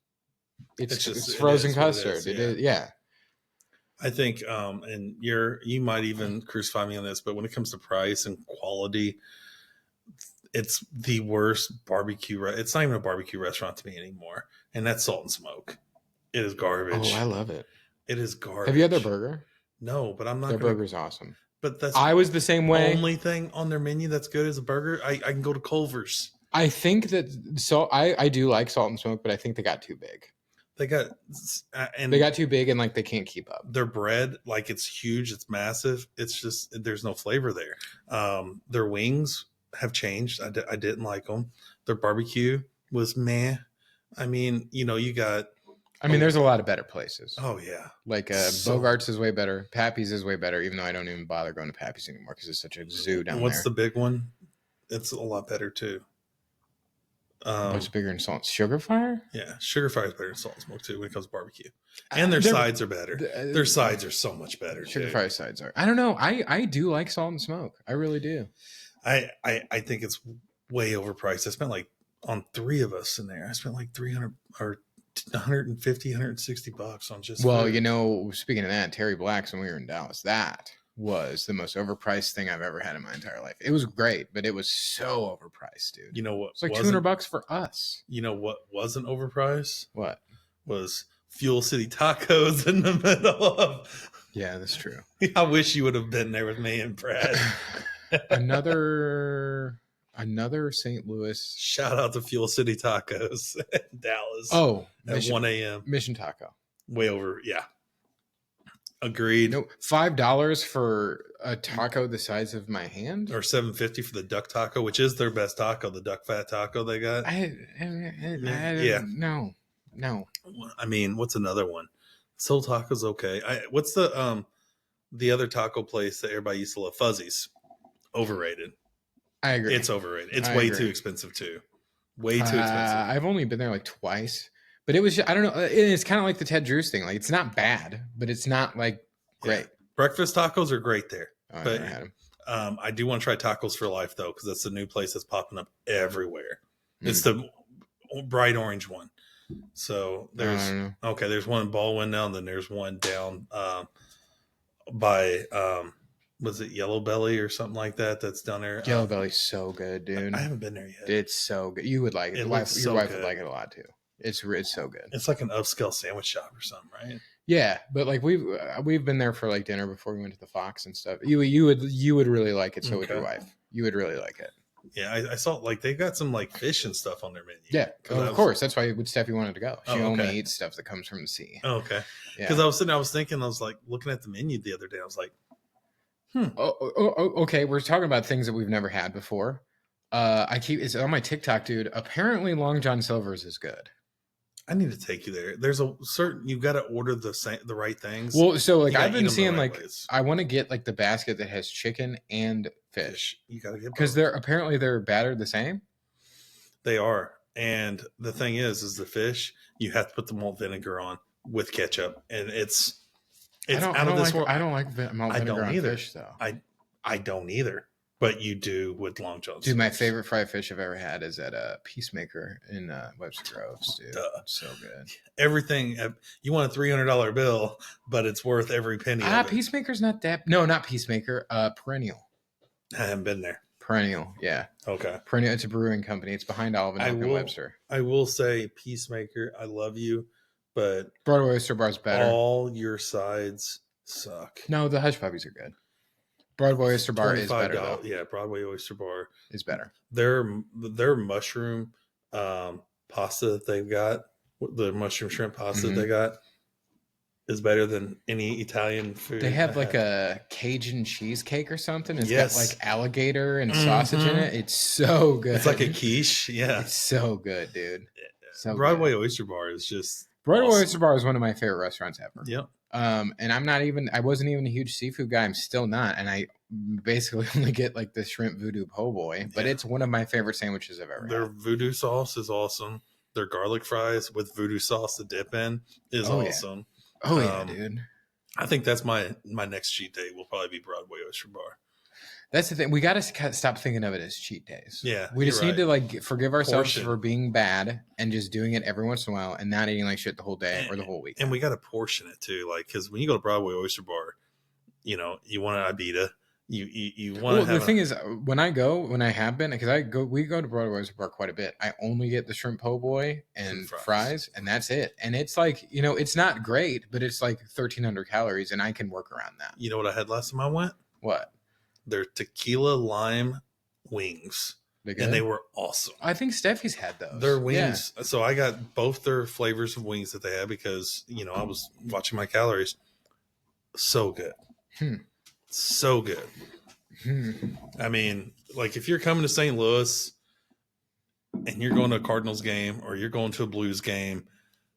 it's frozen custard. It is, yeah. I think, and you might even crucify me on this, but when it comes to price and quality, it's the worst barbecue. It's not even a barbecue restaurant to me anymore, and that's Salt and Smoke. It is garbage. Oh, I love it. It is garbage. Have you had their burger? No, but I'm not. Their burger's awesome. But I was the same way. Only thing on their menu that's good is a burger. I can go to Culver's. I think that I do like Salt and Smoke, but I think they got too big. They got too big and like they can't keep up. Their bread, like it's huge, it's massive. It's just there's no flavor there. Their wings have changed. I didn't like them. Their barbecue was meh. I mean, you got. I mean, there's a lot of better places. Oh yeah, like Bogart's is way better. Pappy's is way better, even though I don't even bother going to Pappy's anymore because it's such a zoo down there. What's the big one? It's a lot better too. What's bigger than Salt? Sugar Fire? Yeah, Sugar Fire is better than Salt and Smoke too when it comes to barbecue, and their sides are better. Their sides are so much better. Sugar Fire sides are. I don't know. I do like Salt and Smoke. I really do. I think it's way overpriced. I spent like on 3 of us in there. I spent like $300 or $150, $160 on just. Well, food. Speaking of that, Terry Black's when we were in Dallas, that was the most overpriced thing I've ever had in my entire life. It was great, but it was so overpriced, dude. You know what? It's like $200 for us. You know what wasn't overpriced? What was Fuel City Tacos in the middle of? Yeah, that's true. I wish you would have been there with me and Brad. Another St. Louis. Shout out to Fuel City Tacos in Dallas. Oh, at 1 a.m. Mission Taco. Way over. Yeah. Agreed. No, $5 for a taco the size of my hand, or $7.50 for the duck taco, which is their best taco, the duck fat taco they got. No. I mean, what's another one? Soul Taco's okay. What's the other taco place that everybody used to love? Fuzzy's. Overrated. I agree. It's overrated. It's way too expensive too. Way too expensive. I've only been there like twice. But it was, I don't know. It's kind of like the Ted Drew's thing. Like, it's not bad, but it's not like great. Yeah. Breakfast tacos are great there. Oh, but I never had them. I do want to try Tacos for Life though, because that's the new place that's popping up everywhere. It's the bright orange one. So there's one in Baldwin now, and then there's one down by was it Yellow Belly or something like that? That's down there. Yellow Belly's so good, dude. I haven't been there yet. It's so good. You would like it. Your wife would like it a lot too. It's so good. It's like an upscale sandwich shop or something, right? Yeah, but like we've been there for like dinner before we went to the Fox and stuff. You would really like it. So would your wife. You would really like it. Yeah, I saw like they got some like fish and stuff on their menu. Yeah, of course. That's why Steffi wanted to go. She only eats stuff that comes from the sea. Oh, okay. Because I was thinking, I was like looking at the menu the other day. I was like, okay. We're talking about things that we've never had before. It's on my TikTok, dude. Apparently, Long John Silver's is good. I need to take you there. There's a certain you got to order the right things. Well, so like I've been seeing like ways. I want to get like the basket that has chicken and fish. You got to get because they're battered the same. They are, and the thing is the fish you have to put the malt vinegar on with ketchup, and it's out of this world. I don't like malt vinegar on fish though. I don't either. but you do with Long John Dude, my Silver's. favorite fried fish I've ever had is at Peacemaker in Webster Groves, dude. It's so good. Everything you want a $300 bill, but it's worth every penny of it. Peacemaker's not that. No, not Peacemaker. Perennial. I haven't been there. Perennial, yeah. Okay. Perennial. It's a brewing company. It's behind Olive and Oak and Webster. I will say, Peacemaker, I love you, but Broadway Oyster Bar is better. all your sides suck. No, the Hush Puppies are good. Broadway Oyster Bar is better, though. Yeah, Broadway Oyster Bar is better. Their mushroom pasta that they've got, the mushroom shrimp pasta that they got, is better than any Italian food. They have like a Cajun cheesecake or something. It's got like alligator and sausage in it. It's so good. It's like a quiche. Yeah. It's so good, dude. So Broadway Oyster Bar is just Broadway Oyster Bar is one of my favorite restaurants ever. Yep. And I wasn't even a huge seafood guy. I'm still not. And I basically only get like the shrimp voodoo po' boy, but it's one of my favorite sandwiches I've ever had. Their voodoo sauce is awesome. Their garlic fries with voodoo sauce to dip in is awesome. Yeah. Oh yeah, dude. I think that's my next cheat day will probably be Broadway Oyster Bar. That's the thing. We got to stop thinking of it as cheat days. Yeah. We just need to like forgive ourselves for being bad and just doing it every once in a while and not eating like shit the whole day or the whole week. And we got to portion it too. Like, cause when you go to Broadway Oyster Bar, you know, you want an Ibita. You want to have the thing is, when I have been, because we go to Broadway Oyster Bar quite a bit. I only get the shrimp po' boy and fries, and that's it. And it's like, you know, it's not great, but it's like 1,300 calories, and I can work around that. You know what I had last time I went? What? Their tequila lime wings, and they were awesome. I think Steffi's had those. Their wings. Yeah. So I got both their flavors of wings that they had because, you know, I was watching my calories. So good. So good. I mean, like if you're coming to St. Louis and you're going to a Cardinals game or you're going to a Blues game,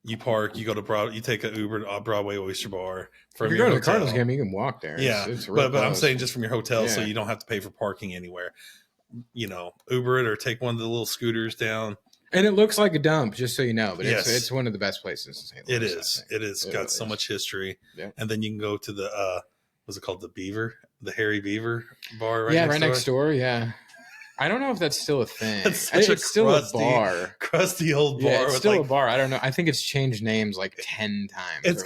you park, you go to you take an Uber to Broadway Oyster Bar. If you're going to the Cardinals game, you can walk there. Yeah, it's but I'm saying just from your hotel, so you don't have to pay for parking anywhere. You know, Uber it or take one of the little scooters down. And it looks like a dump, just so you know. But it's one of the best places in St. Louis. It is. It is. Got so much history. Yeah. And then you can go to the what's it called? The Beaver, the Harry Beaver bar. Right next door. Yeah. I don't know if that's still a thing. It's still a bar, crusty old bar. Yeah, it's still a bar. I don't know. I think it's changed names like 10 times.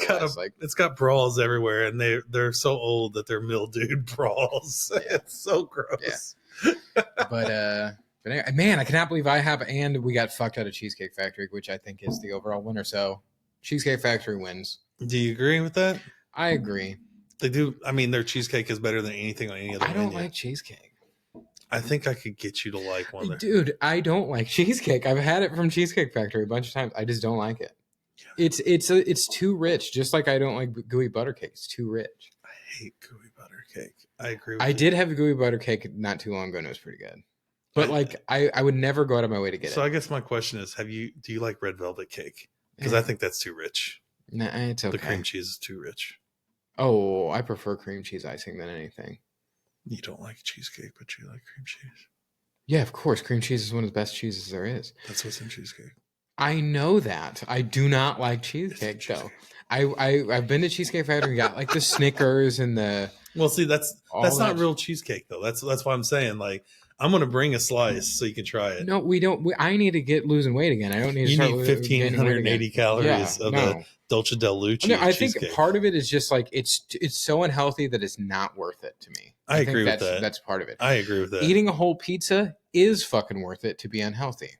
It's got brawls everywhere, and they're so old that they're mildewed brawls. Yeah. It's so gross. Yeah. But anyway, man, I cannot believe we got fucked out of Cheesecake Factory, which I think is the overall winner. So Cheesecake Factory wins. Do you agree with that? I agree. They do. I mean, their cheesecake is better than anything on any other menu. I don't like cheesecake. I think I could get you to like one. Dude, I don't like cheesecake. I've had it from Cheesecake Factory a bunch of times. I just don't like it. Yeah. It's too rich. Just like I don't like gooey butter cake. It's too rich. I hate gooey butter cake. I agree with I did have a gooey butter cake not too long ago, and it was pretty good. But I would never go out of my way to get it. So I guess my question is, do you like red velvet cake? Because I think that's too rich. Nah, it's okay. The cream cheese is too rich. Oh, I prefer cream cheese icing than anything. You don't like cheesecake, but you like cream cheese. Yeah, of course. Cream cheese is one of the best cheeses there is. That's what's in cheesecake. I know that. I do not like cheesecake, though. I've been to Cheesecake Factory and got like the Snickers and the... Well, see, that's not real cheesecake, though. That's why I'm saying, like, I'm going to bring a slice so you can try it. No, we don't. I need to losing weight again. I don't need to start You need 1,580 calories of the Dolce Del Luce. No, I think part of it is just like it's so unhealthy that it's not worth it to me. I agree with that. That's part of it. I agree with that. Eating a whole pizza is fucking worth it to be unhealthy.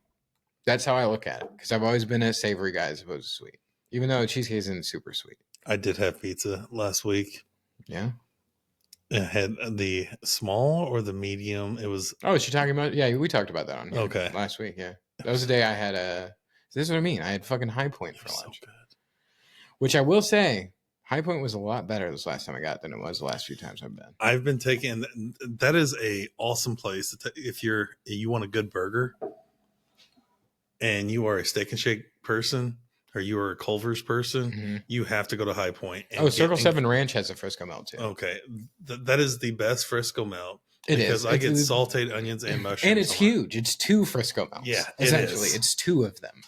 That's how I look at it because I've always been a savory guy as opposed to sweet, even though cheesecake isn't super sweet. I did have pizza last week. Yeah. It had the small or the medium. It was. Oh, is she talking about? Yeah, we talked about that on here okay last week. Yeah, that was the day I had This is what I mean. I had fucking High Point for lunch, so good. Which I will say, High Point was a lot better this last time I got than it was the last few times I've been. I've been taking. That is a awesome place if you want a good burger, and you are a Steak and Shake person. Or you are a Culver's person, you have to go to High Point. Circle 7 Ranch has a Frisco melt too. Okay. That is the best Frisco melt. Because I get sauteed onions and mushrooms. And it's huge. It's 2 Frisco melts. Yeah, essentially. It's 2 of them.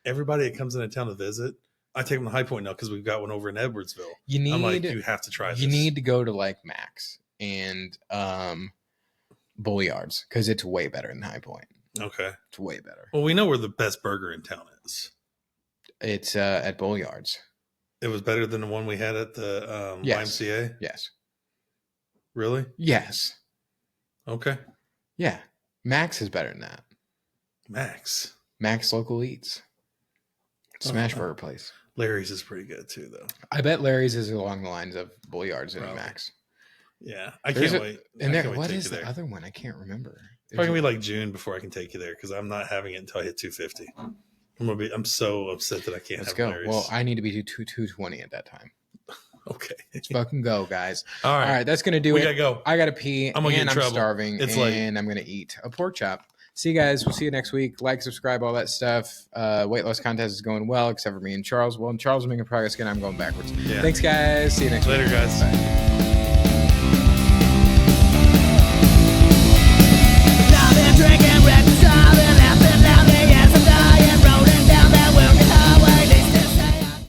Everybody that comes into town to visit, I take them to High Point now because we've got one over in Edwardsville. I'm like, you have to try this. You need to go to like Max and Bulliards, because it's way better than High Point. Okay. It's way better. Well, we know where the best burger in town is. It's at Bulliards. It was better than the one we had at the Yes. YMCA? Yes. Really? Yes. Okay. Yeah. Max is better than that. Max Local Eats. Smash burger place. Larry's is pretty good too, though. I bet Larry's is along the lines of Bulliards and Probably. Max. Yeah. I can't wait. And I there, can't wait what to take is you the there. other one? I can't remember. It's probably gonna be like June before I can take you there because I'm not having it until I hit 250. I'm so upset that I can't Let's have go. Larry's. Well, I need to be 220 at that time. Okay. Let's fucking go, guys. All right. That's gonna do We it. gotta go. I gotta pee. I'm gonna get in trouble. Starving. It's and late. I'm gonna eat a pork chop. See you guys. We'll see you next week. Like, subscribe, all that stuff. Weight loss contest is going well, except for me and Charles. Well, and Charles is making progress again. I'm going backwards. Yeah. Thanks, guys. See you next Later, week. guys. Bye. Now they're drinking